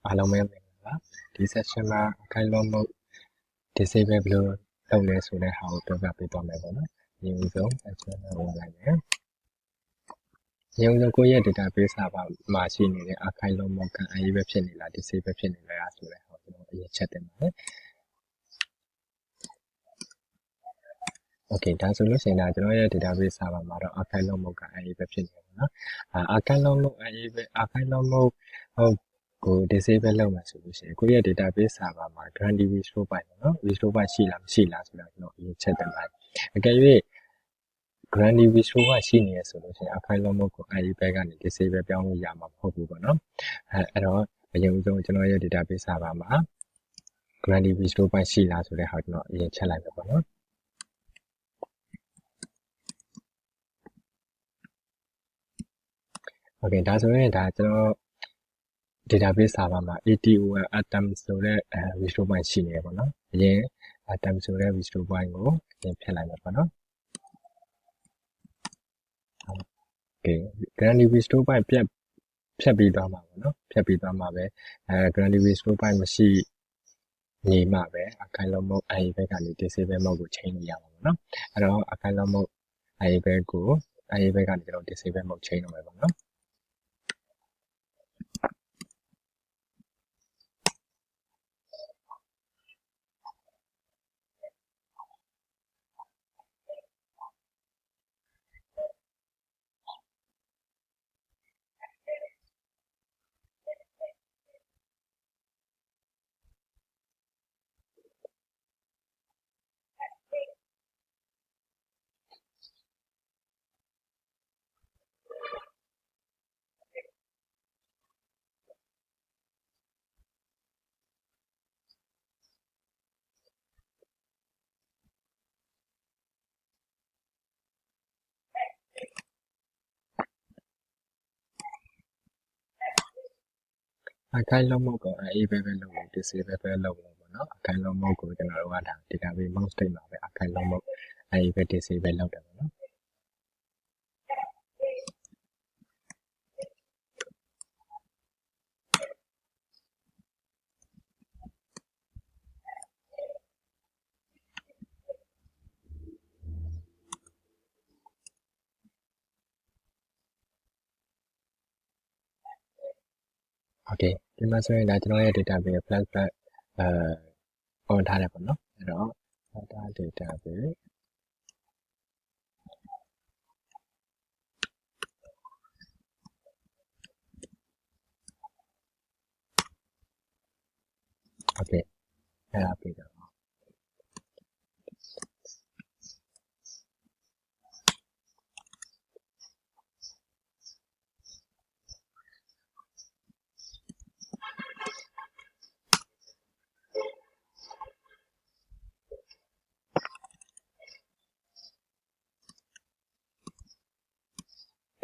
အားလုံးပဲမင်္ဂလာပါဒီ section မှာအခိုင်အလုံမှု disable ဘယ်လိုလုပ်လဲဆိုတဲ့ဟာကိုပြောပြပေးသွားမယ်ပေါ့နော်ဒီဥဆုံး section ကိုဝင်လိုက်မယ်ရုံကိုရဲ့ database မှာရှိနေတဲ့ အခိုင်အလုံမှုခံအရေးပဲဖြစ်နေလား disable ဖြစ်နေလားဆိုတဲ့ဟာကိုကျွန်တော်အရင်ချက်တင်ပါတယ် Okay ဒါဆိုလို့ရှိရင်ကျွန်တော်ရဲ့ database server မှာတော့အခိုင်အလုံမှုခံအရေးပဲဖြစ်နေတယ်နော်အခိုင်အလုံမှုအရေးပဲအခိုင်အလုံမှုဟုတ်ကို disable လုပ်မှာဆိုလို့ရှိရင်ကိုယ့်ရဲ့ database server မှာ grandly restore ပိုင်နော် restore ပိုင်ရှိလားမရှိလားဆိုတော့ကျွန်တော်အရင်ချက်တင်ပါတယ်အကယ်၍ grandly restore ရှိနေရဆိုလို့ရှိရင်အခိုင်အလုံမှုကိုအဲဒီဘက်ကနေ disable ပြောင်းလို့ရမှာမဟုတ်ဘူးပေါ့နော်အဲ့တော့အရင်ဦးဆုံးကျွန်တော်ရဲ့ database server မှာ grandly restore ပိုင်ရှိလားဆိုတဲ့ဟာကျွန်တော်အရင်ချက်လိုက်မယ်ပေါ့နော်Okay ဒါဆိုရင်ဒါကျွန်တော် database server မှာ ATOL atom ဆိုတဲ့restore point ရှိနေရပေါ့နော်အရင် atom ဆိုတဲ့ restore point ကိုအရင်ဖြတ်လိုက်မယ်ပေါ့နော် Okay grandly restore point ဖြတ်ပြီးသွားမှာပေါ့နော်ဖြတ်ပြီးသွားမှာပဲgrandly restore point မရှိနေမှာပဲအခိုင်အလုံမှုအဲဒီဘက်ကနေ disable mode ကိုချိန်လို့ရမှာပေါ့နော်အဲ့တော့အခိုင်အလုံမှုအဲဒီဘက်ကနေကျွန်တော် disable mode ချိန်လို့မယ်ပေါ့နော်အခိုင်အလုံမှုကိုအဲဒီဘက်ပဲလုပ်လို့ disable ပဲလုပ်လို့ပေါ့နော်အခိုင်အလုံမှုကိုကျွန်တော်တို့ကဒါ database mount state မှာပဲအခိုင်အလုံမှုအဲဒီဘက် disable လုပ်တယ်ပေါ့နော်Okay ဒီမှာဆိုရင်ဒါကျွန်တော်ရဲ့ database flashback on ထားတယ်ပေါ့နော်အဲ့တော့ database Okay အဲ့ဒါပြီးတော့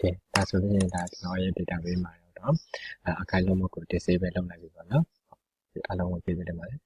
Okay ဒါဆိုရင်ဒါကျွန်တော်ရဲ့ database မှာတော့အခိုင်အလုံမှုကို disable လုပ်လိုက်ပြီပေါ့နော်အားလုံးကိုကျေးဇူးတင်ပါတယ်